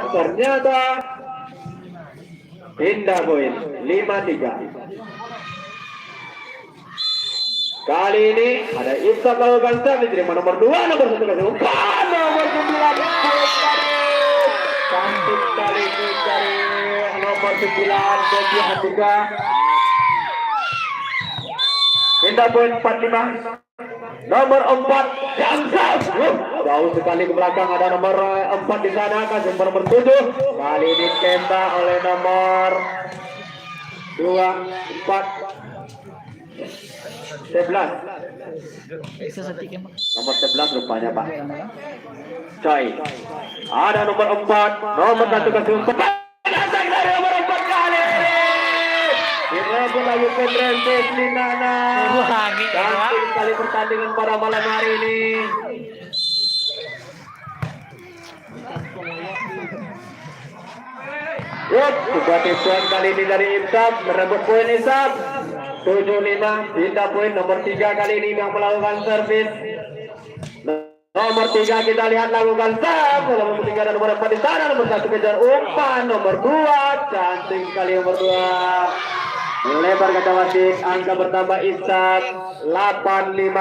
ternyata pindah poin 5-3. Kali ini ada Ihsan melakukan servis dari nomor 2, nomor 1 nomor 9 cantik kali ini dari nomor 9 bagi Andika. Pindah poin 4-5. Nomor 4 Jamsas. Jauh sekali ke belakang, ada nomor 4 di sana, kasih nomor 7. Kali ini tembak oleh nomor 2, 4, 11. Nomor 11 rupanya Pak Coy. Ada nomor 4, nomor 1 kasih umpan dari nomor 4 kali ini. Direbut lagi Fedrenses Linana. Cantik sekali pertandingan pada malam hari ini. Sebuah tipuan kali ini dari Ihsan, merebut poin Ihsan 7-5. Pindah poin nomor 3 kali ini yang melakukan servis. Nomor 3 kita lihat lakukan serve. Nomor 3 dan nomor 4 di sana. Nomor 1 kejar umpan. Nomor 2 cantik sekali nomor 2. Melebar kata wasit, angka bertambah Ihsan 8-5.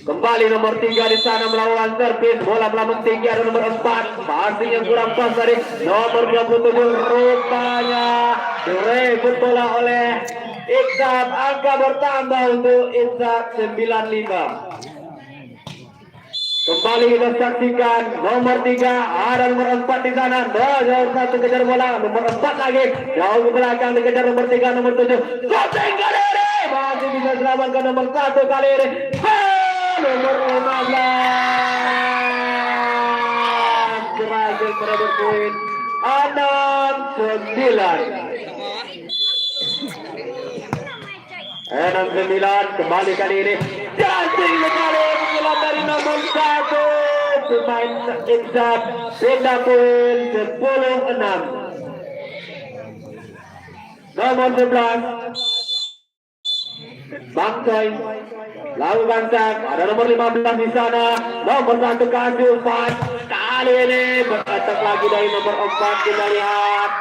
Kembali nomor 3 di sana melawan servis, bola melambung tinggi, ada nomor 4, passing yang kurang pas dari nomor 27, rupanya direbut bola oleh Ihsan. Angka bertambah untuk Ihsan 9-5. Kembali kita saksikan nomor 3, ada nomor 4 di sana, nomor 1 kejar bola, nomor 4 lagi jauh ke belakang dikejar nomor 3, nomor 7, shooting kali ini masih bisa selamatkan nomor 1 kali ini. Nomor 15 berhasil merebut poin 6-9. 6-9 kembali kali ini cantik sekali menjelang dari nomor 1 pemain Ihsan. Pindah poin 10-6. Nomor 11 Bang Coy lakukan serve, ada nomor 15 di sana, nomor 1 kasih umpan. Kali ini beratak lagi dari nomor 4, kita lihat.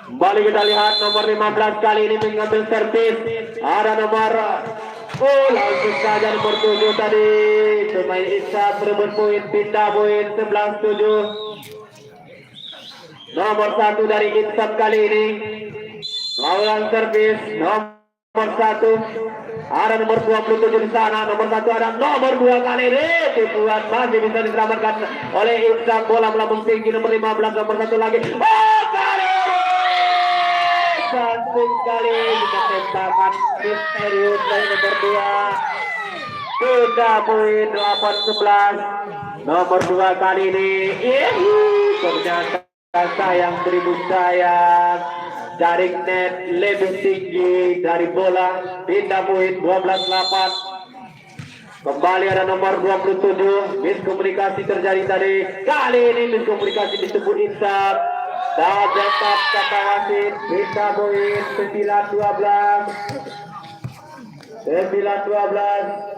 Kembali kita lihat nomor 15 kali ini mengambil servis. Ada nomor langsung saja nomor 7 tadi pemain Ihsan merebut poin, pindah poin 11-7. Nomor 1 dari Ihsan kali ini lawan servis nomor 1, ada nomor 27 di sana, nomor 1 ada nomor 2 kali ini dibuat masih bisa diselamatkan oleh Ihsan. Bola melambung tinggi nomor 15, nomor 1 lagi. Kali ini cantik kali kita tembakan misterius dari nomor 2. Pindah poin 8-11. Nomor 2 kali ini ternyata sayang beribu sayang, jaring net lebih tinggi dari bola. Pindah poin 12-8. Kembali ada nomor 27, miskomunikasi terjadi tadi. Kali ini miskomunikasi disebut Ihsan dan tetap kata wasit. Pindah poin 9-12. 9-12.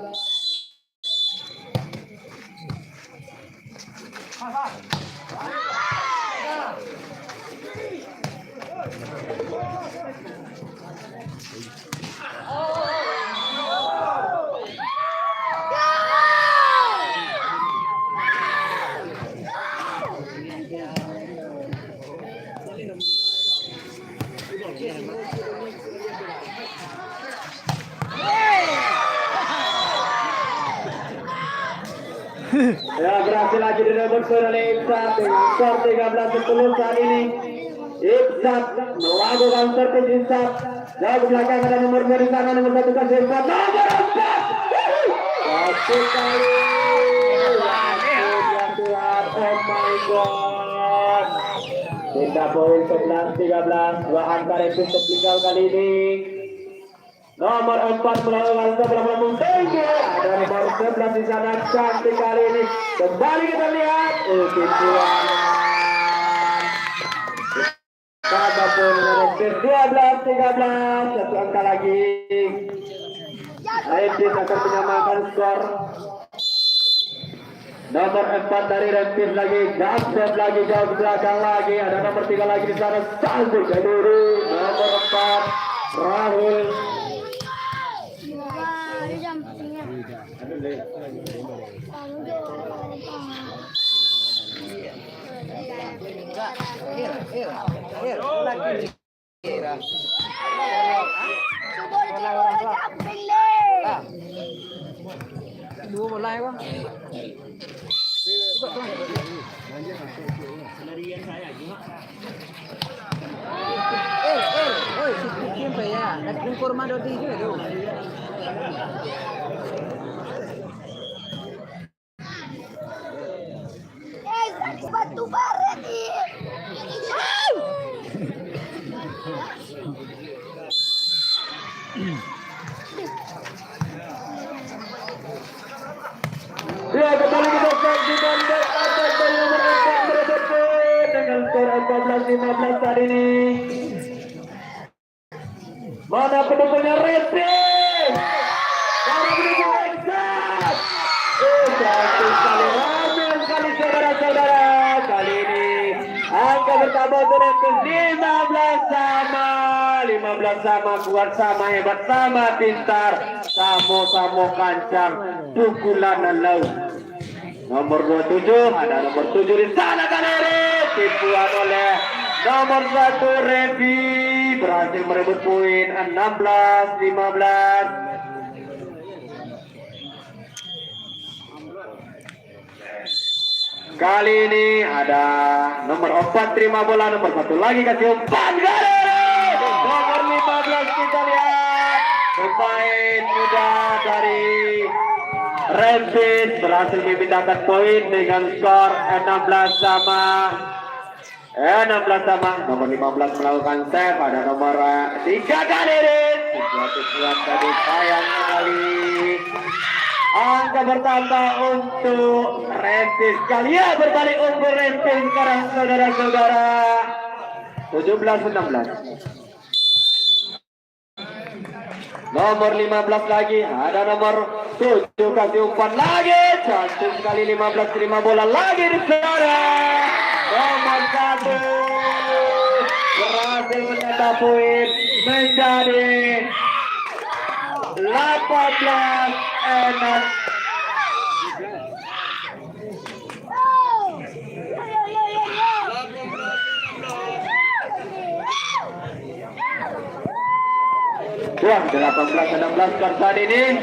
Ya, berhasil lagi direbut oleh Ihsan dengan skor 13-10 saat ini. Ihsan melakukan servis. Ihsan jauh ke belakang, ada nomor 2 di sana, nomor 1 kasih Ihsan, nomor 4 satu kali. Ya Tuhan, oh my god. Pindah poin 11-13, 2 angka itu tertinggal kali ini. Nomor 4 melakukan sebelah melambung tinggi, ada nomor 11 di sana, cantik kali ini. Kembali kita lihat tipuan Sama pun Rempis 12-13, satu angka lagi. Rempis akan menyamakan skor. Nomor 4 dari Rempis lagi, Gamset lagi jauh ke belakang lagi. Ada nomor 3 lagi di sana, Sanggup Jaduri. Nomor 4 Rahul. Dua mulai bang. Oi, siapa ya? Nak kurma dodi juga tu. Batu baret ni. Ya, kembali kita saksikan attack dari nomor 4 Brebes dengan skor 14-15 saat ini. Mana pendukungnya Rempis? Mana pendukung Eksat? Cantik sekali, ramai sekali saudara-saudara. Kali ini angka bertambah untuk Rempis 15 sama, kuat sama, hebat sama, pintar, samo kancang, pukulan laut. Nomor 27, ada nomor 7 di sana kali ini, tipuan oleh nomor 1 Revi, berhasil merebut poin 16-15. Kali ini ada nomor 4 terima bola, nomor 1 lagi kasih umpan kali ini. Nomor 15 kita lihat pemain muda dari Rempis berhasil memindahkan poin dengan skor 16 sama. Nomor 15 melakukan save, ada nomor 3 kali ini. Tujuan tadi sayang sekali. Angka bertambah untuk Rempis. Kalian berbalik untuk Rempis sekarang saudara-saudara. 17-16. Nomor 15 lagi, ada nomor 7 kasih umpan lagi. Cantik sekali 15 terima bola lagi di sana. Nomor 1 berhasil mencetak poin menjadi 18-6. Wah, 18-16 kan saat ini.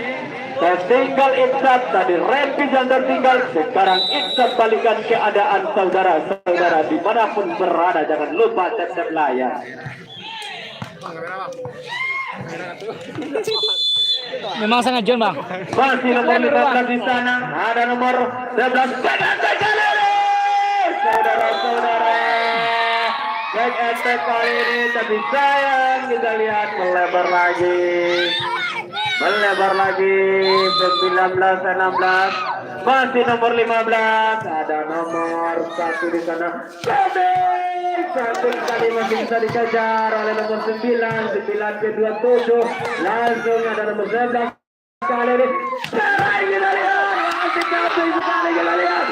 Tertinggal Iksat tadi, Rempis yang tertinggal. Sekarang Iksat balikan keadaan saudara-saudara dimanapun berada. Jangan lupa tap layar. Memang sangat jauh bang. Masih nomor 15 di sana. Ada nomor 11. Saudara-saudara, back attack kali ini, tapi sayang kita lihat melebar lagi 19-16. Masih nomor 15, ada nomor 1 di sana. Cantik sekali masih bisa dikejar oleh nomor 9 ke 27. Langsung ada nomor 11 kali ini. Serai kita lihat, masih cantik sekali kita lihat.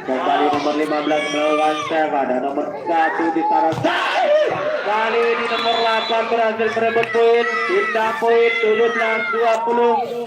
Kembali nomor 15 melawan save, ada nomor 1 di sana. Kali ini nomor 8 berhasil merebut poin, pindah poin 17-20.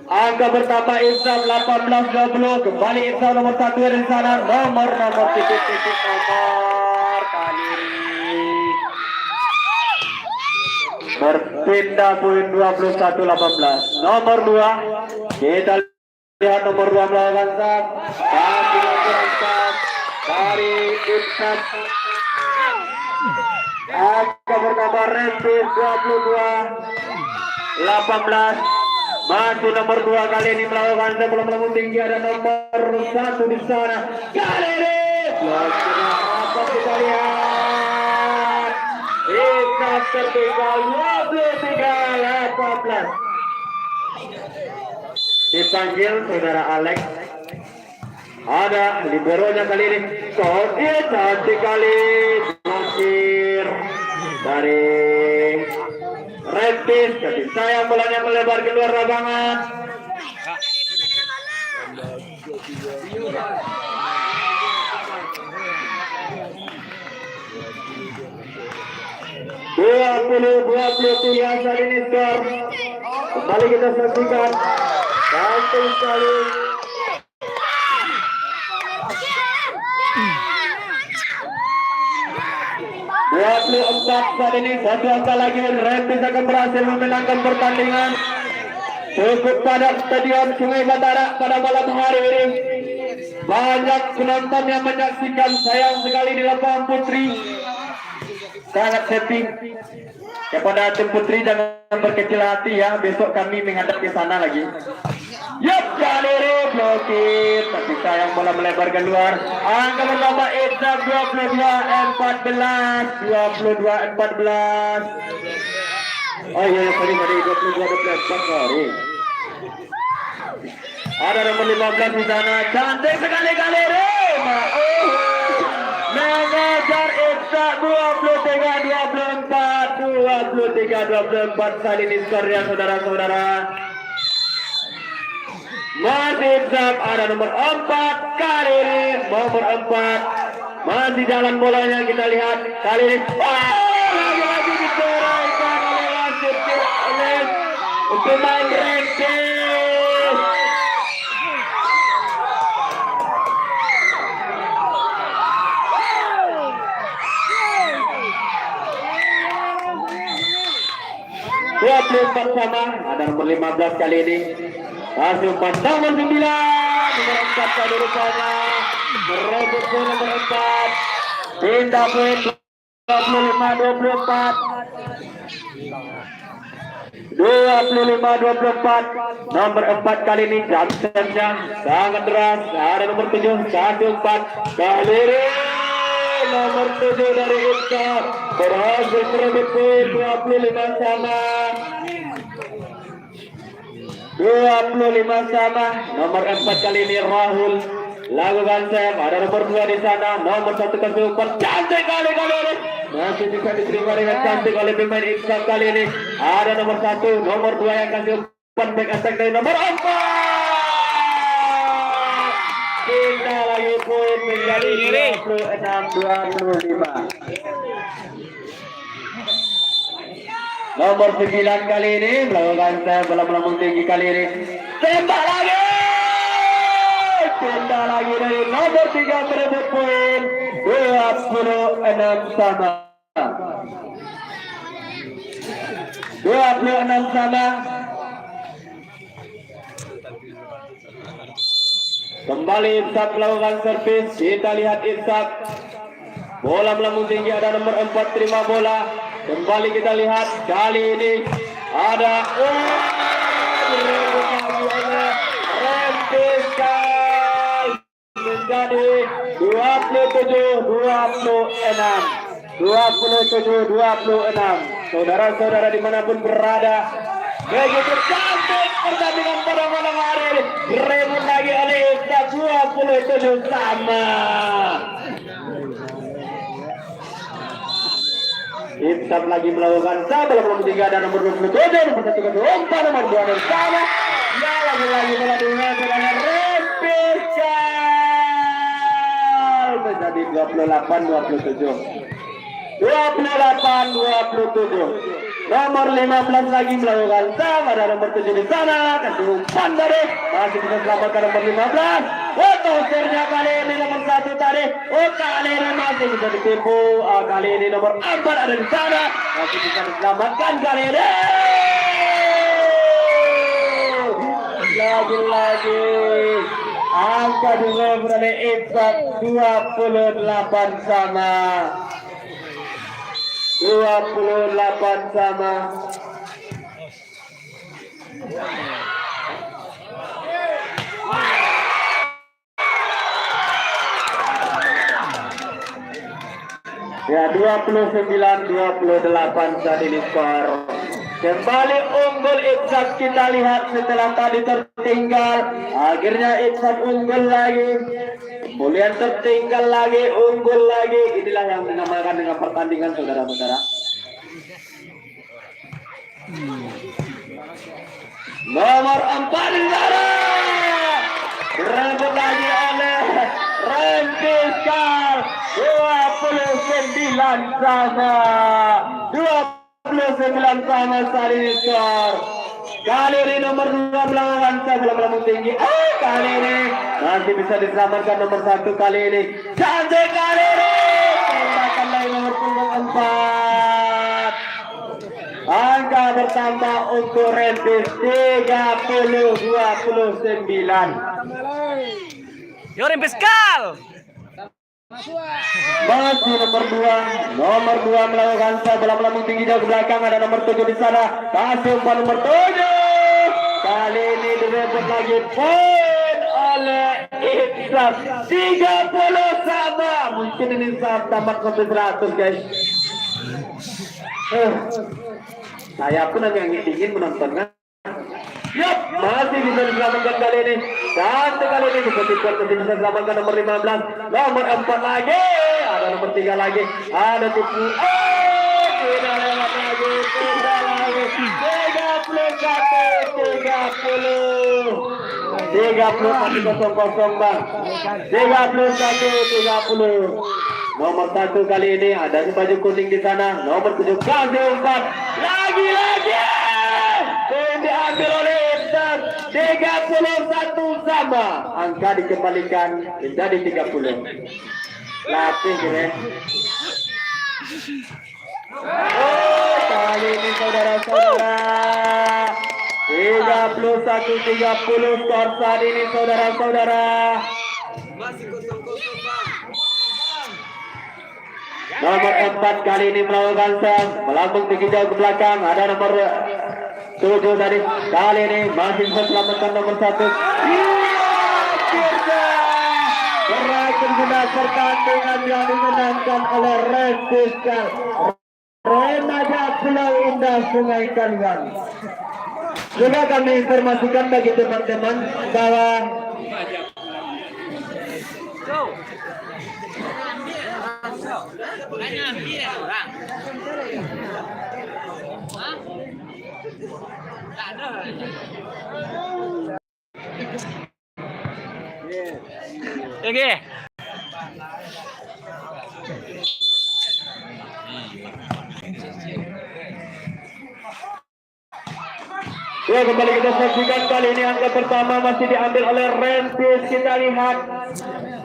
Angka bertambah Iksam 18-20. Kembali Iksam nomor 1 di sana. Nomor titik nomor kali ini berpindah poin 21-18. Nomor 2 kita lihat nomor 2 melawan Sab. Tapi nomor 4 dari Ibsat. Angka pertama Rentis 22-18. Masih nomor 2 kali ini melakukan sebelum melambung tinggi, ada nomor 1 di sana. Kali ini apa kita lihat? Ibsat tertinggal 23-18. Dipanggil saudara Alex. Ada liberonya kali ini. Dia cantik kali blokir dari Rentis. Kasih sayang bolanya melebar keluar lapangan. Dua saat ini skor. Kembali kita saksikan. Cantik sekali. 24 saat ini, satu angka lagi. Rentis akan berhasil memenangkan pertandingan. Cukup padat Stadion Sungai Bandara pada malam hari ini. Banyak penonton yang menyaksikan. Sayang sekali di lapangan putri sangat setting. Kepada tim putri jangan berkecil hati ya. Besok kami menghadap ke sana lagi. Yup, kali ini blokir, tapi sayang bola melebar keluar. Angka pertama Ibsat 22-14. Oh iya, sorry 22-14, sorry. Ada nomor 15 di sana. Cantik sekali kali ini. Mengejar Ibsat 23-24 kali ini skornya saudara-saudara. Masih Ibsat, ada nomor 4 kali ini, nomor 4 masih jalan bolanya, kita lihat kali ini. Lagi-lagi diceraikan oleh wasit oleh pemain Rentis. Dua 24 sama, ada nomor 15 kali ini. Masih umpan nomor 9, nomor 4 kali rupanya merebut nomor 4. Pindah poin 25-24. Nomor 4 kali ini Jamsnya sangat deras. Ada nomor 7, 1-4 kali ini. Nomor 7 dari Ibsat berhasil merebut poin 25 sama. 25 sama. Nomor 4 kali ini Rahul lakukan save. Ada nomor 2 di sana. Nomor 1 kasih umpan cantik kali ini. Masih bisa diterima dengan cantik oleh pemain Ibsat kali ini. Ada nomor 1, nomor 2 yang kasih umpan back attack dari nomor 4. Kita lagi poin menjadi 26-25. Nomor 9 kali ini melakukan save, bola melambung tinggi kali ini. Tembak lagi dari nomor 3 merebut poin 26 sama. 26 sama. Kembali Ibsat melakukan servis. Kita lihat Ibsat. Bola melambung tinggi, ada nomor 4 terima bola. Kembali kita lihat kali ini ada Rentis menjadi 27-26. Saudara-saudara dimanapun berada, begitu cantik pertandingan pada malam hari ini. Direbut lagi oleh Ibsat 27 sama. Ibsat lagi melakukan sabar, nomor 3 dan nomor 27, nomor 1 ke 24, nomor 2 dan sama. Ya lagi-lagi melakukan dengan Rentis menjadi 28-27. 28-27. Nomor 15 lagi melakukan sama, ada nomor 7 di sana. Kasih umpan dari masih bisa selamatkan nomor 15. Tosernya kali ini nomor 1 tadi. Kali ini masih bisa ditipu. Kali ini nomor 4 ada di sana. Masih bisa diselamatkan kali ini. lagi-lagi angka dua berada Ifat 28 sama 28 sama. Ya 29-28 saat ini skor. Kembali unggul Ifat, kita lihat setelah tadi tertinggal, akhirnya Ifat unggul lagi. Kemudian tertinggal lagi, unggul lagi. Inilah yang dinamakan dengan pertandingan, saudara-saudara. Nomor 4 di sana. Direbut lagi oleh Renfiskal. 29 sama 29 sama saat ini skor. Kali ini nomor 2 melawan bola tinggi. Kali ini masih bisa diselamatkan nomor 1 kali ini. Cantik kali ini. Tembakan lagi nomor 4. Angka bertambah untuk Rentis 30-29. Yo Renfiskal. Masih nomor 2 melakukan bola melambung tinggi jauh ke belakang, ada nomor 7 di sana, kasih umpan nomor 7. Kali ini direbut lagi poin oleh Ifat 30 sama. Mungkin ini saat tamat sampai 100 guys. Saya pun agak ingin menontonnya. Yup, masih bisa diselamatkan kali ini. Dan kali ini seperti masih bisa diselamatkan nomor 15, nomor 4 lagi, ada nomor 3 lagi, ada tipu. Tidak lewat lagi, tidak lagi. 30 masih kosong bang. 31-30. Nomor 1 kali ini ada baju kuning di sana, nomor 7 kasih umpan lagi-lagi. Diambil oleh Ifat 31 sama. Angka dikembalikan menjadi 30. Latih keren. Kali ini saudara-saudara 31-30 skor saat ini saudara-saudara. Nomor 4 kali ini melakukan serve, melambung tinggi jauh ke belakang, ada nomor 7 tadi. Kali ini masih bisa selamatkan nomor 1. Berhasil berdasar pertandingan yang dimenangkan oleh Renfiskal. Remaja Pulau Indah Sungai Kalian. Juga kami informasikan bagi teman-teman bahwa Oke. ya kembali kita saksikan kali ini angka pertama masih diambil oleh Rentis. Kita lihat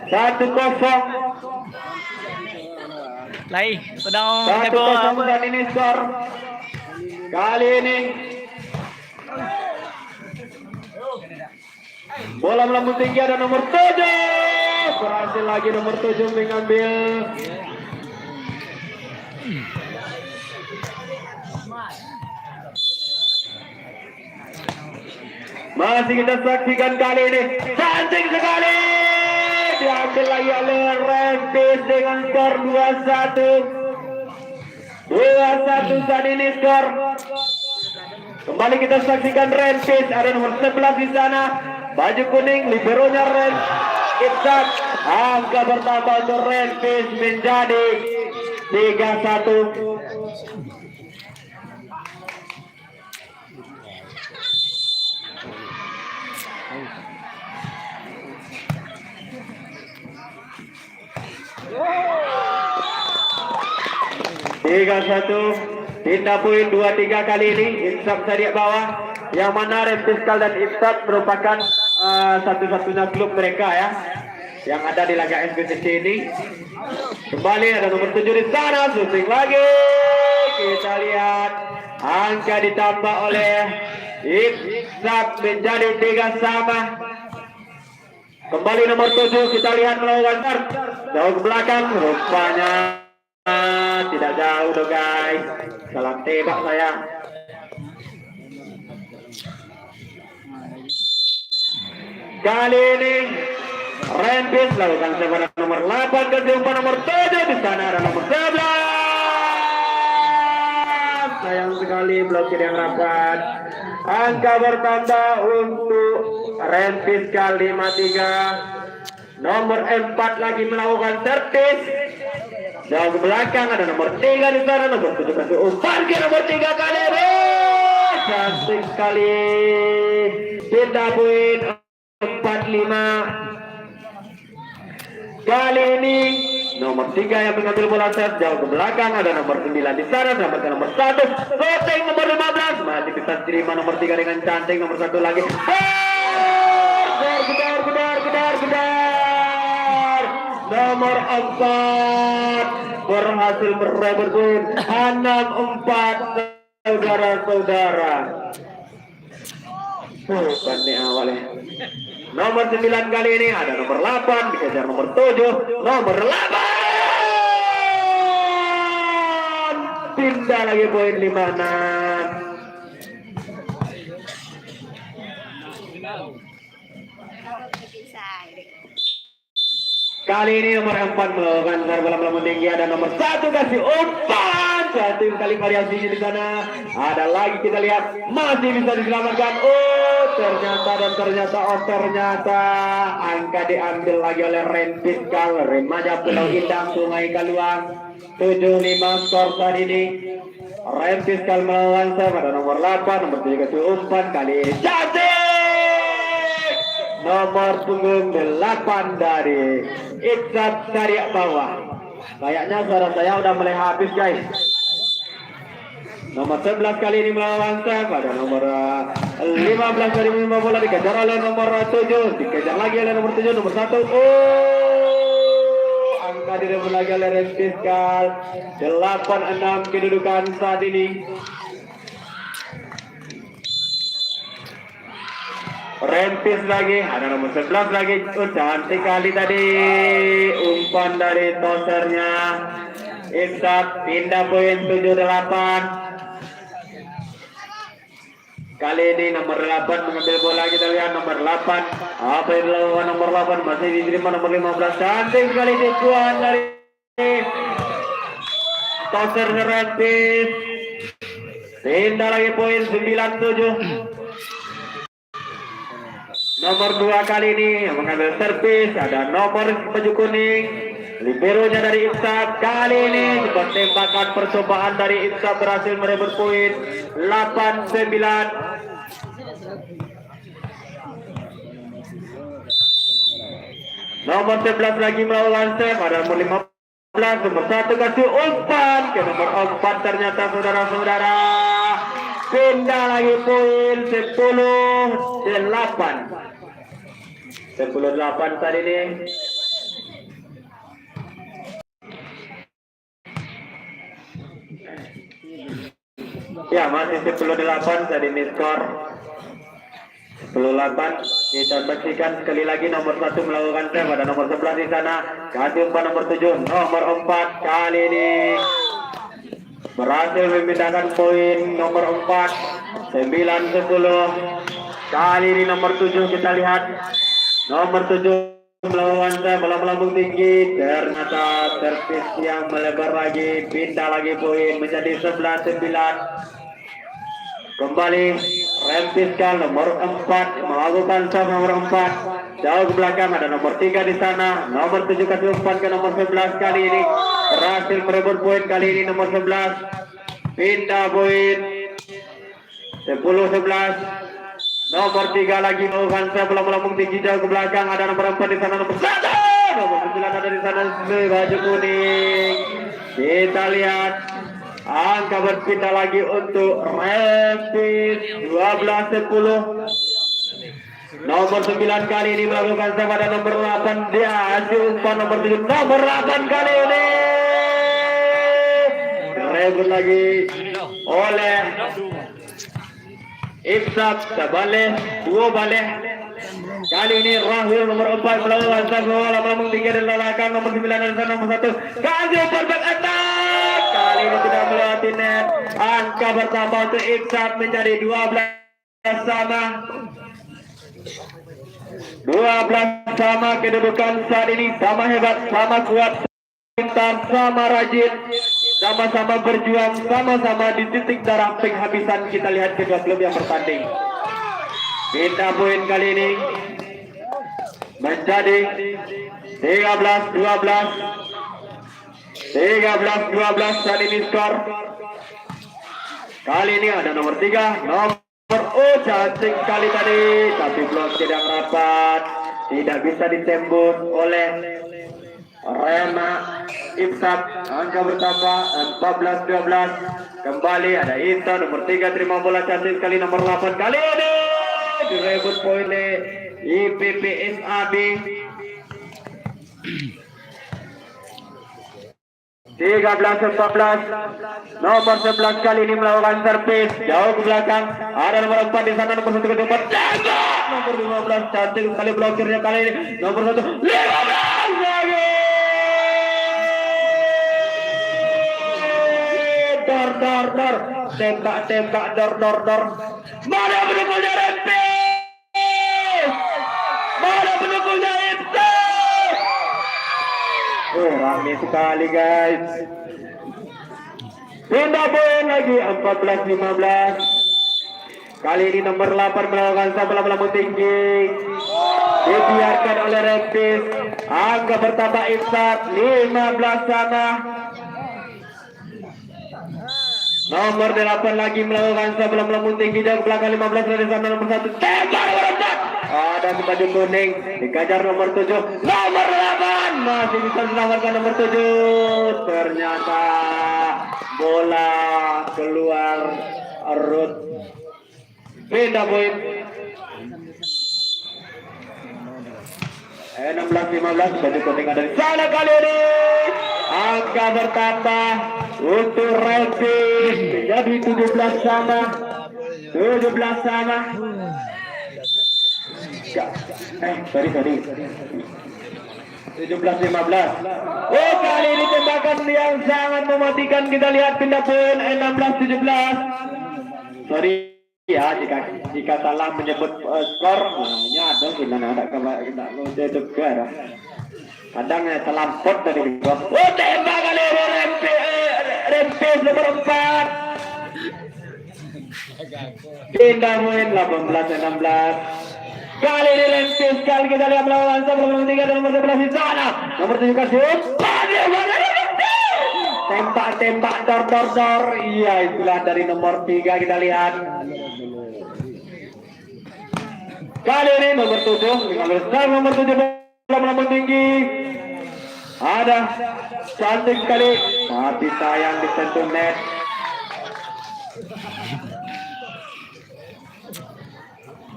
1-0. Lai, sedang 1-0 dan ini skor kali ini. Bola melambung tinggi, ada nomor 7. Berhasil lagi nomor 7 mengambil. Masih kita saksikan kali ini. Cantik sekali. Diambil lagi oleh Rentis dengan skor 2-1. 2-1 saat ini skor. Kembali kita saksikan Rentis, ada nomor 11 di sana. Baju kuning, liberonya Ifat. Angka bertambah untuk Rentis menjadi 3-1. Tindak poin 2-3 kali ini Ifat dari bawah, yang mana Renfiskal dan Ifat merupakan satu-satunya klub mereka ya yang ada di laga SBTC ini. Kembali ada nomor 7 di sana, syuting lagi. Kita lihat angka ditambah oleh Iksab menjadi 3 sama. Kembali nomor 7 kita lihat melakukan start. Jauh ke belakang rupanya tidak jauh dong guys. Salah tebak saya. Kali ini Rempis lakukan sepadan nomor 8 ke umpan nomor 7 di sana ada nomor 11. Sayang sekali blokir yang rapat. Angka bertambah untuk Rempis kali 53. Nomor 4 lagi melakukan servis. Jauh ke belakang ada nomor 3 di sana, nomor 7 kasih umpan ke nomor 3 kali ini. Cantik sekali. Pindah poin 45. Kali ini nomor 3 yang mengambil bola set jauh ke belakang ada nomor 9 di sana, selamatkan nomor 1. Shooting nomor 15 masih bisa terima nomor 3 dengan cantik, nomor 1 lagi. Gedar. Nomor 4 berhasil merebut poin 6-4 saudara-saudara. Pandai awalnya. Nomor 9 kali ini ada nomor 8 dikejar nomor 7, nomor 8 pindah lagi poin 56. Kali ini nomor 4 melakukan bola melambung tinggi, ada nomor 1 kasih umpan, satu kali variasinya di sana. Ada lagi kita lihat masih bisa diselamatkan. Ternyata angka diambil lagi oleh Rempis Kal Remaja Pulau Indah Sungai Kaluang. 75 skor saat ini. Rempis Kal melawan pada nomor 8, nomor 3 kasih umpan kali ini cantik. Nomor punggung 8 dari Iksab dari bawah. Kayaknya suara saya udah mulai habis guys. Nomor 11 kali ini melawan pada nomor 15 dari membawa bola dikejar oleh nomor 7. Dikejar lagi oleh nomor 7, nomor 1. Angka direbut lagi oleh Rempis Kal. 8-6 kedudukan saat ini. Rempis lagi, ada nomor 11 lagi. Cantik kali tadi umpan dari tosernya. Iksab pindah poin 7-8. Kali ini nomor 8 mengambil bola, kita lihat nomor 8. Apa yang dilakukan nomor 8 masih diterima nomor 15. Cantik sekali tipuan dari toser Rempis. Pindah lagi poin 9-7. Nomor 2 kali ini yang mengambil servis ada nomor baju kuning, liberonya dari Iksab. Kali ini sebuah tembakan percobaan dari Iksab berhasil merebut poin 8-9. Nomor 11 lagi melawan save, ada nomor 15, nomor 1 kasih umpan ke nomor 4. Ternyata saudara-saudara pindah lagi poin 10-8. 10-8 tadi ini. Ya masih 10-8 tadi ini skor 10-8. Kita saksikan sekali lagi nomor 1 melakukan save, ada nomor 11 di sana. Kasih umpan nomor 7, nomor 4 kali ini berhasil memindahkan poin nomor 4 9-10. Kali ini nomor 7 kita lihat nomor 7 melawan saya bola melambung tinggi. Ternyata servis yang melebar lagi, pindah lagi poin menjadi 11-9. Kembali Rempis Kal nomor 4 melakukan serve nomor 4. Jauh ke belakang ada nomor 3 di sana. Nomor 7 kasih umpan ke nomor 11 kali ini berhasil merebut poin. Kali ini nomor 11 pindah poin 10-11. Nomor 3 lagi melakukan serve bola melambung tinggi jauh ke belakang, ada nomor 4 di sana, nomor 1. Nomor 9 ada di sana baju kuning. Kita lihat angka berpindah lagi untuk Rempis 12-10. Nomor 9 kali ini melakukan serve, ada nomor 8 dia hasil umpan nomor 7. Nomor 8 kali ini rebut lagi oleh Ibsat balik, 2 balik. Kali ini Rahul nomor 4 melawan bola melambung tinggi dan lalakan nomor 9 dan nomor 1. Kasih perfect attack. Kali ini tidak melewati net. Angka bertambah untuk Ibsat menjadi 12 sama. 12 sama kedudukan saat ini, sama hebat, sama kuat, pintar, sama rajin, sama-sama berjuang, sama-sama di titik darah penghabisan. Kita lihat kedua klub yang bertanding. Pindah poin kali ini menjadi 13-12. 13-12 saat ini skor. Kali ini ada nomor 3, nomor cantik kali tadi, tapi blok tidak rapat, tidak bisa ditembus oleh Rema. Ibsat angka bertambah 14-12. Kembali ada Intan nomor 3 terima bola cantik sekali, nomor 8 kali ini direbut poin oleh IPPSAB. 13-14. Nomor 11 kali ini melakukan servis jauh ke belakang. Ada nomor 4 di sana, nomor 1 ke depan. Nomor 15 cantik sekali blokirnya kali ini. Nomor 1 15 lagi. Dor. Tembak dor. Mana pendukungnya Rempis? Mana pendukungnya Ibsat? Rame sekali guys. Pindah poin lagi 14-15. Kali ini nomor 8 melakukan bola melambung tinggi, dibiarkan oleh Rempis. Angka bertambah Ibsat 15 sama. Nomor 8 lagi melakukan bola melambung tinggi jauh belakang 15 dari sana, nomor 1 tembak nomor 4. Ada baju kuning dikejar nomor 7, nomor 8 masih bisa diselamatkan nomor 7. Ternyata bola keluar arut. Pindah poin 16-15. Baju kuning ada di sana kali ini. Angka bertambah untuk Rempis menjadi 17 sama. 17 sama. Sorry. 17-15. Oh, kali ini tembakan yang sangat mematikan. Kita lihat pindah poin 16-17. Sorry ya jika salah menyebut skor. Ada gimana ada juga. Kadang terlampot dari bawah. Oh, tembak kali ini Rempis nomor 4. Pindah poin 18-16. Kali ini Rempis kali kita lihat melawan nomor 3 dan nomor 11 di sana. Nomor 7 kasih. Tembak dor. Iya, itulah dari nomor 3 kita lihat. Kali ini nomor 7, nomor 7 melambung tinggi. Ada cantik sekali, tapi sayang disentuh net.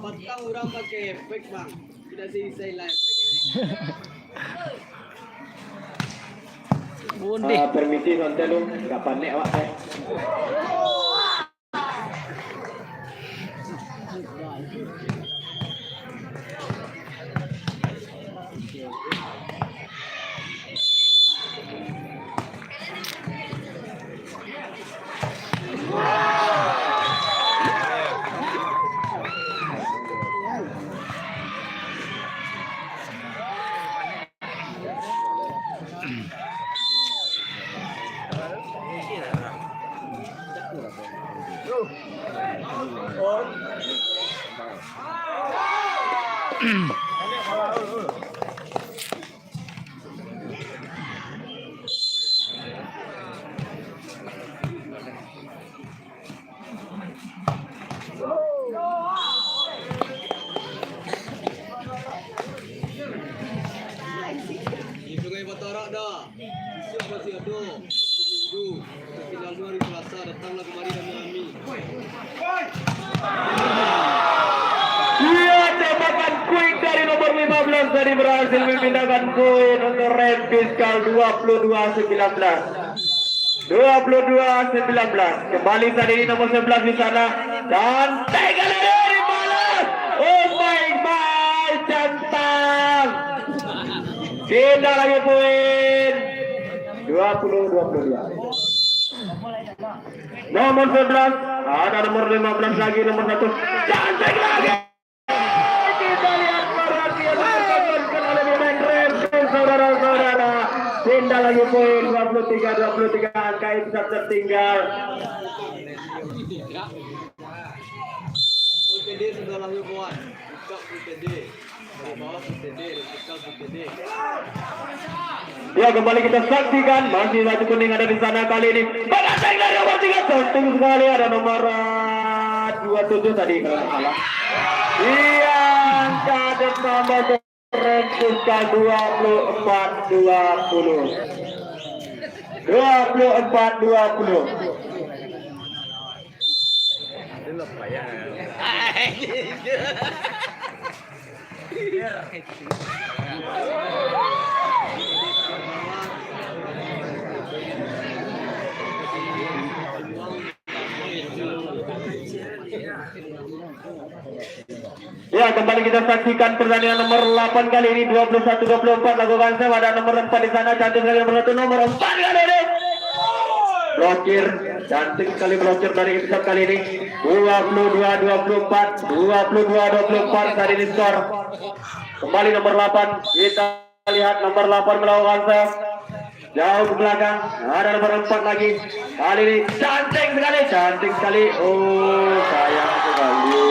Patang orang pakai efek bang, tidak selesai lah efek ini. Permisi sonte lu, gak panik awak saya. Sungai Batarak dah. Siap masih ada. Minggu. Tapi lalu hari Selasa datanglah kemari dan mengambil. Iya, tembakan quick dari nomor 15 tadi berhasil memindahkan poin untuk Rempis kal 22-19. 22-19. 22-19. Kembali saat ini nomor 11 di sana dan tega dari balas. Oh my god, centang. Tidak lagi poin. 20-22. Nomor 11 ada nomor 15 lagi, nomor 1 cantik lagi. Kita lihat perhatian oleh pemain rem, saudara-saudara. Tidak lagi poin 23-23, angka itu tertinggal. UTD sudah lagi kawan. Buka UTD. Dari bawah UTD, buka UTD. Ya, kembali kita saksikan masih baju kuning ada di sana kali ini. Penantang dari nomor 3, cantik sekali ada nomor 27 tadi kalau tidak salah. Iya, angka dan tambah terhembuskan 24-20. 24-20. Ya, kembali kita saksikan pertandingan nomor 8 kali ini 21-24 lakukan sewa ada nomor 4 di sana cantik sekali nomor 1 nomor 4 kali ini. Blokir cantik sekali blokir dari episode kali ini 22-24 22-24 saat ini skor. Kembali nomor 8 kita lihat nomor 8 melakukan sewa jauh ke belakang ada nomor 4 lagi kali ini cantik sekali oh sayang sekali.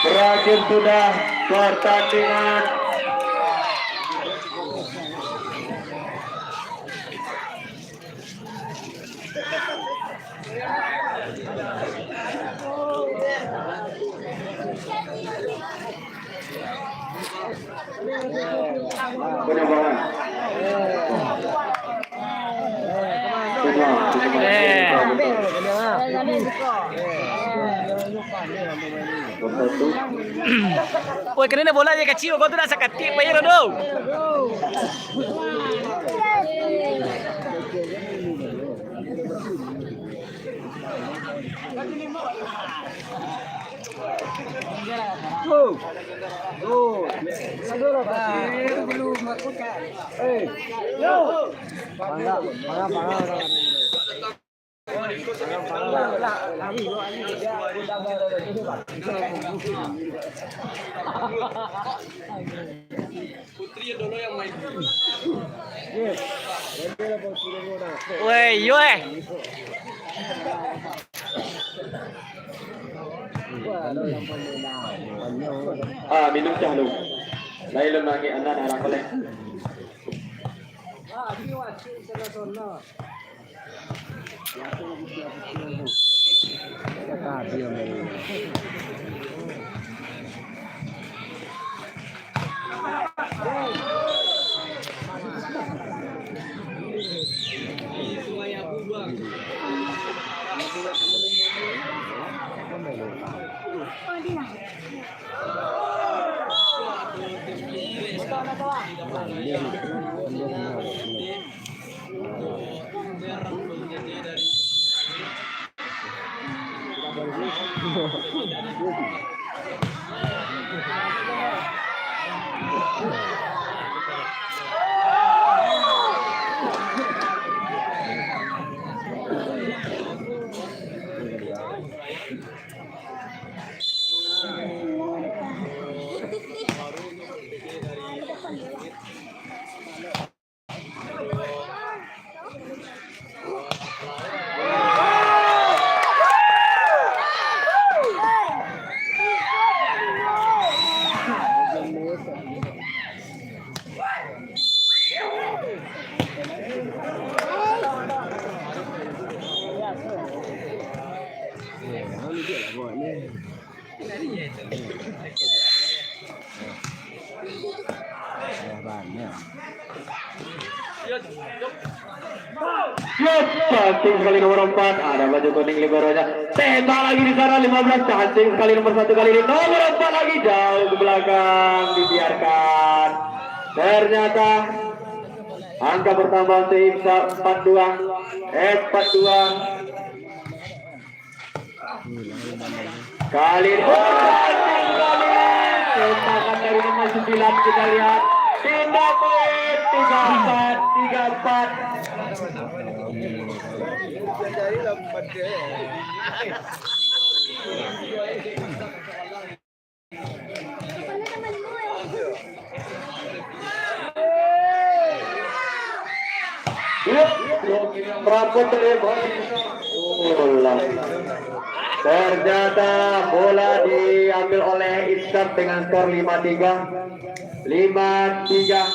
Berakhir sudah pertandingan. Penyambangan. Uy, kanina bola dia kecil, kau tu nak sakit, bayar dulu. Putri dulu yang main. Woi, yoi. Minum cah lu. Lain lagi anak arah boleh. Sungai Abu Bang. Cantik sekali nomor 4 ada baju kuning liberonya tembak lagi di sana 15 cantik sekali nomor 1 kali ini nomor 4 lagi jauh ke belakang dibiarkan ternyata Angka pertama Ihsan 42. 42. Kali ini tembakan dari nomor 9 kita lihat tindak poin 34. Merapot dari bola. Ternyata bola diambil oleh Ihsan dengan skor 5-3. 5-3.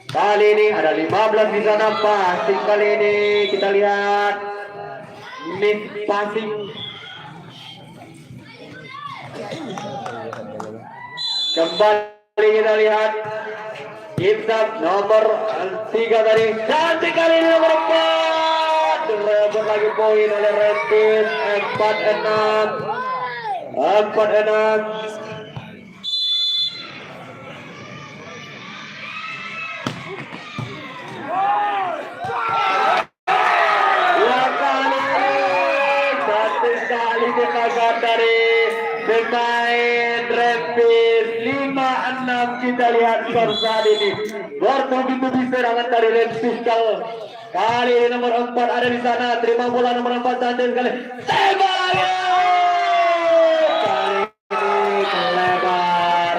Kali ini ada 15 di sana passing. Kali ini kita lihat miss passing. Kembali kita lihat Ihsan nomor 3 tadi. Cantik kali ini nomor 4. Direbut lagi poin oleh Rentis. 4-6. 4-6. Tenaga dari pemain Rentis 5-6. Kita lihat skor saat ini bertubi-tubi serangan dari Rentis. Kali ini nomor 4 ada di sana, terima bola nomor 4 cantik sekali, tembak lagi. Kali ini melebar.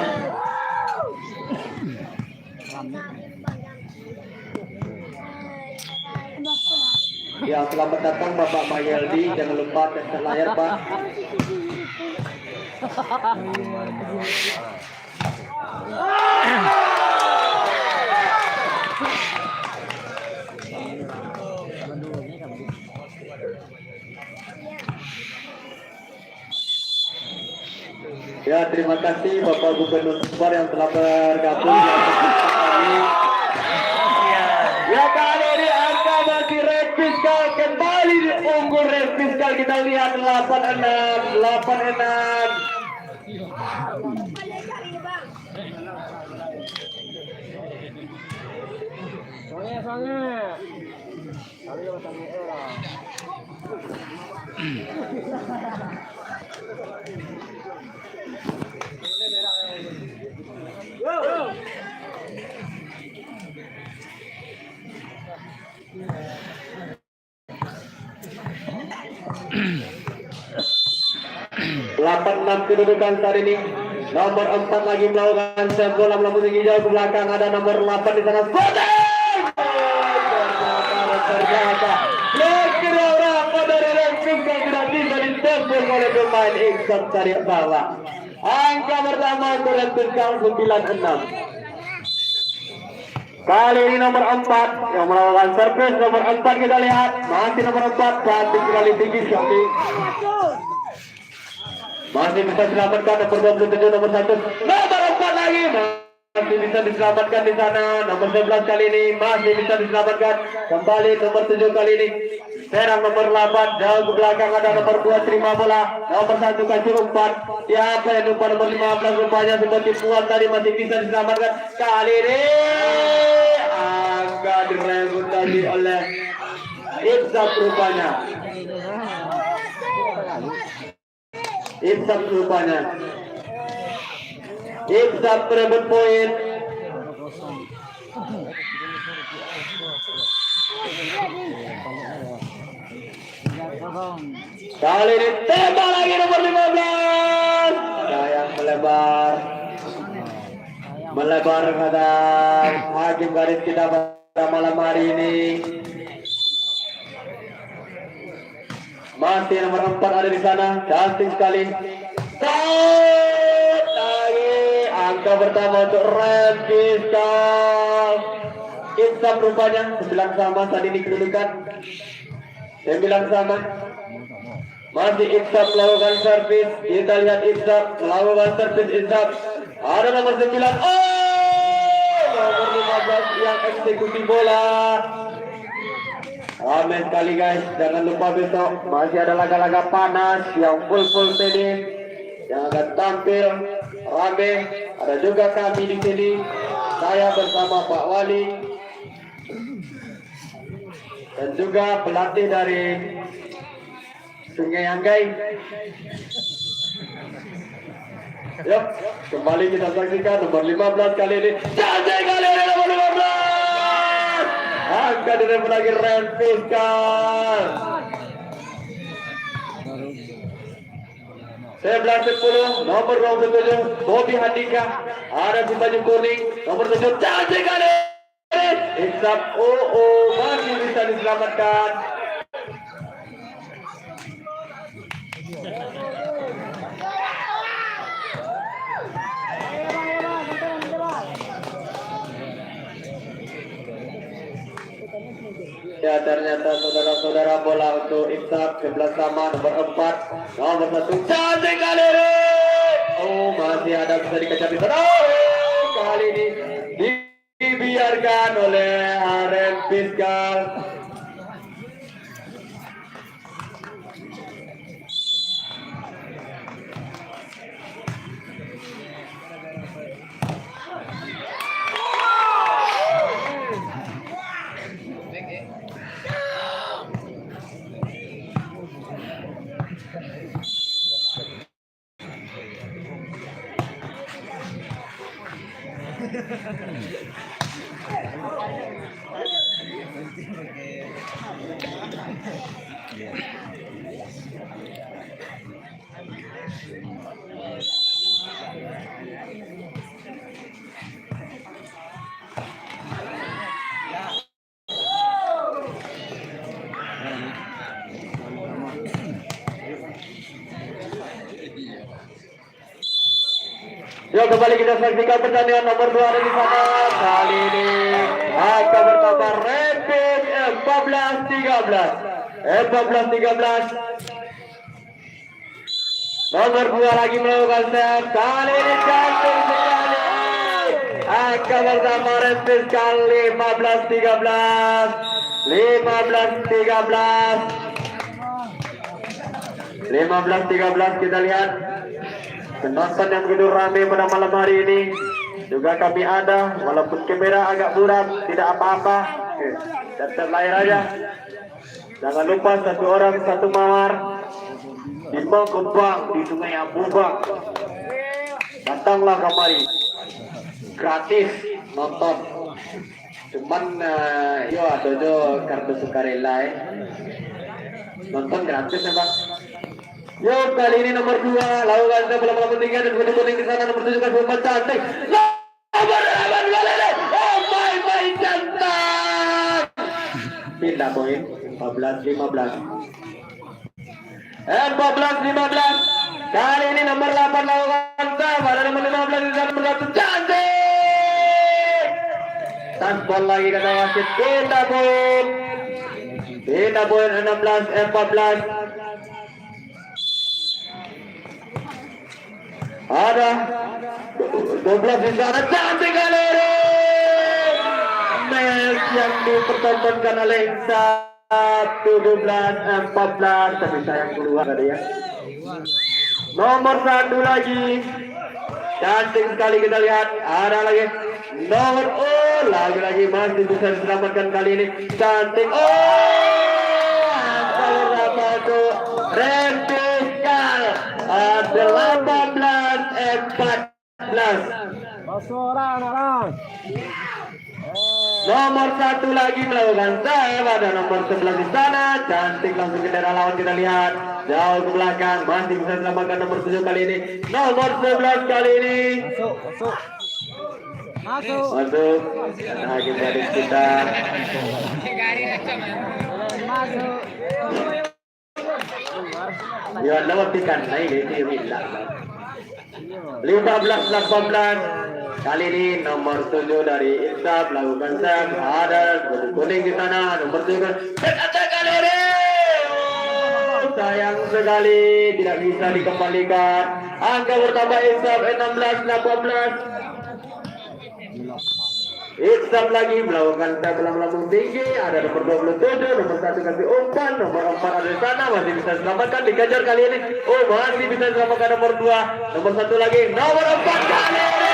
Ya, selamat datang Bapak Mayeldi. Jangan lupa tes layar, Pak. Ya, terima kasih Bapak Gubernur Sumbar yang telah bergabung di kami. Ya, kali ini angka masih Red Fiskal kembali unggul. Red Fiskal kita lihat 8-6. 8-6. Kedudukan saat ini nomor 4 lagi melakukan set bola melambung tinggi jauh ke belakang. Ada nomor 8 di sana. Ternyata berapa dari ranking yang tidak bisa ditembus oleh pemain Ihsan dari bawah. Angka pertama terhentikan 9-6. Kali ini nomor 4 yang melakukan servis. Nomor 4 kita lihat masih nomor 4 cantik sekali, tinggi sekali. Masih bisa diselamatkan nomor 27, nomor 1, nomor 4 lagi masih bisa diselamatkan di sana. Nomor 11 kali ini masih bisa diselamatkan kembali. Nomor 7 kali ini serang nomor 8 jauh ke belakang. Ada nomor 2 terima bola, nomor 1 kasih umpan. Siapa yang lupa nomor 15 rupanya seperti Puan tadi masih bisa diselamatkan. Kali ini angka direbut tadi oleh Ihsan rupanya. Ihsan rupanya. Ihsan berebut poin. Kali ini tembak lagi nomor 15. Sayang melebar. Melebar kata hakim garis kita pada malam hari ini. Masih nomor 4 ada di sana, cantik sekali. Lagi angka pertama untuk Red Fiskal. Ihsan rupanya 9 sama saat ini kedudukan. 9 sama. Masih Ihsan melakukan servis. Kita lihat Ihsan melakukan servis. Ihsan ada nomor 9. Nomor 15 yang eksekusi bola. Amin sekali guys, jangan lupa besok masih ada laga-laga panas yang full sini yang akan tampil rame. Ada juga kami di sini, saya bersama Pak Wali dan juga pelatih dari Sungai Anggai. Yuk, kembali kita saksikan nomor 15 kali ini. Cantik kali ini nomor 15. Angka direm lagi Ren Fiskal. 11-10 nomor 27 Bobby Handika. Ada di baju kuning nomor 7. Cantik kali ini. Iksan masih bisa diselamatkan. Ya, ternyata saudara-saudara bola untuk Iksan 11 sama nomor 4 nomor 1 cantik kali ini. Oh, masih ada bisa dikejar di sana. Oh, kali ini dibiarkan oleh Aren Fiskal. Yuk, kembali kita saksikan pertandingan nomor 2 ada di sana. Kali ini akan bertambah Rapid 14-13. 14-13. Nomor 2 lagi melakukan serve. Kali ini cantik sekali. Akan bertambah Rapid kali 15-13. 15-13 kita lihat. Penonton yang begitu ramai pada malam hari ini juga kami ada, walaupun kamera agak buram, tidak apa-apa. Dan terlayar aja. Jangan lupa satu orang satu mawar di Kembang di Sungai Abubang. Datanglah kemari, gratis nonton. Cuman yo ada kartu sukarela nonton gratis ya bang. Yo, kali ini nomor 2 lakukan saya bola bertiga dan kuning di sana nomor 7 kan super cantik. Nomor 8 oh my cantik. Pindah poin 14-15. 14-15. Kali ini nomor 8 lakukan saya pada nomor 15 di sana nomor 1 cantik. Tanpon lagi kata wasit pindah poin. Pindah poin 16-14. Ada 12 di sana cantik kali ini. Match yang dipertontonkan oleh 17-14 tapi sayang keluar tadi ya. Nomor 1 lagi cantik sekali kita lihat. Ada lagi nomor lagi masih bisa diselamatkan kali ini cantik. Kalau berapa itu Ren Fiskal 18-14. Nomor 1 lagi melakukan save, ada nomor 11 di sana, cantik langsung ke daerah lawan kita lihat jauh ke belakang, masih bisa diselamatkan nomor 7 kali ini, nomor 11 kali ini masuk. Nah kita di kita ya lewatikan naik itu bilang 15-18 kali ini nomor 7 dari Insaf melakukan save, ada kuning di sana nomor 7 ada kali ini sayang sekali tidak bisa dikembalikan. Angka bertambah Insaf 16-18. Insaf lagi melakukan save melambung tinggi, ada nomor 27, nomor 1 kasih umpan, nomor 4 ada di sana, masih bisa diselamatkan, dikejar kali ini, masih bisa diselamatkan nomor 2, nomor 1 lagi, nomor 4 kali ini,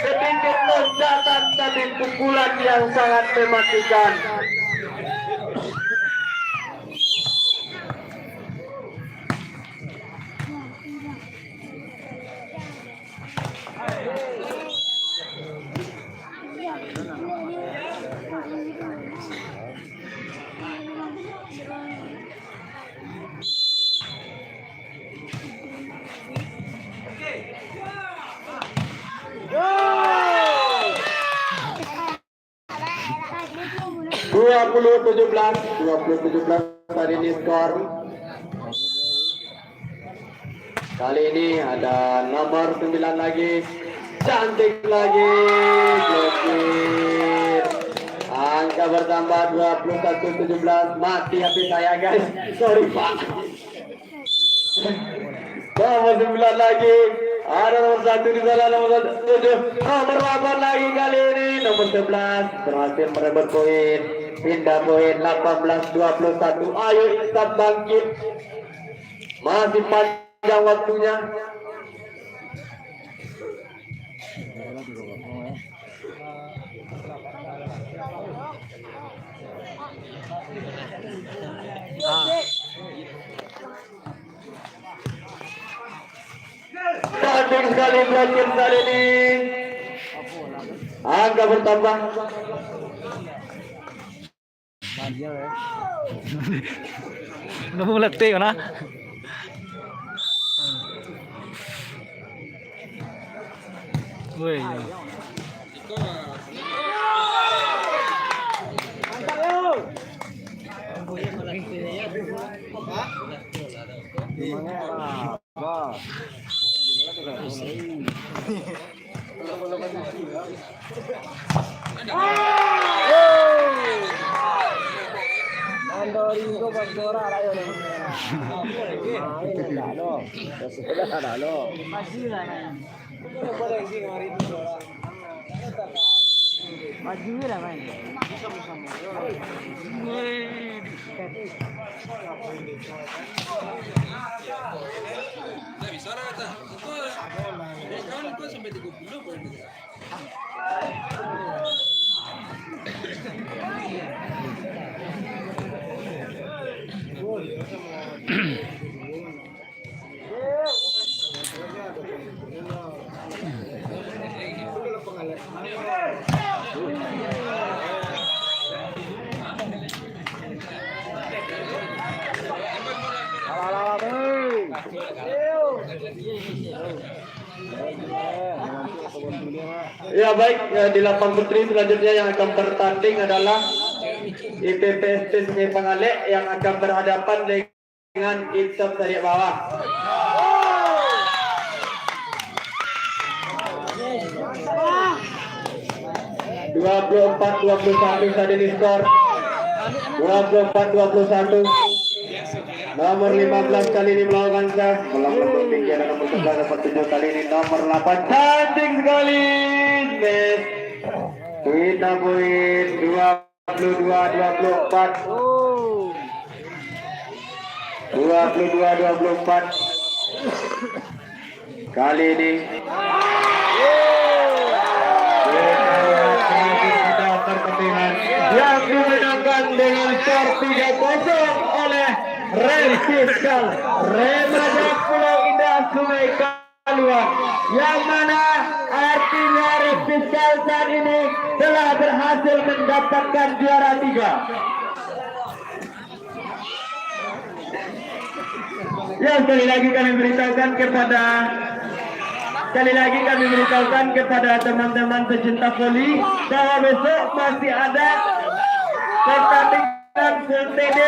sedikit loncatan tapi pukulan yang sangat mematikan. Dua 17 hari ini skor. Kali ini ada nomor 9 lagi, cantik lagi, blokir. Angka bertambah 21-17. Mati HP saya guys, sorry pak. Nomor 9 lagi, ada nomor 1 di sana, nomor 7, nomor 8 lagi kali ini, nomor 11 berhasil merebut poin, pindah poin 18-21. Ayo Instan bangkit, masih panjang waktunya. Cantik sekali blokir kali ini. Angka bertambah. Nunggu letih na. Woi. Ya baik, di lapang putri selanjutnya yang akan bertanding adalah IPPST Sungai Pangalek yang akan berhadapan dengan Itop dari bawah. (24-21) saat ini skor. 24-21. Nomor 15 kali ini melakukan sah. Melakukan tinggi ada nomor 11, nomor 7 kali ini nomor 8. Cantik sekali. Smash. Kita poin 22-24. 22-24. Kali ini kita pertandingan yang dimenangkan dengan skor 3-0 oleh Refiskal Remaja Pulau Indah Sungai Kaluang, yang mana artinya Refiskal saat ini telah berhasil mendapatkan juara 3. Ya, sekali lagi kami beritahukan kepada teman-teman pecinta voli bahwa besok masih ada pertandingan full TD.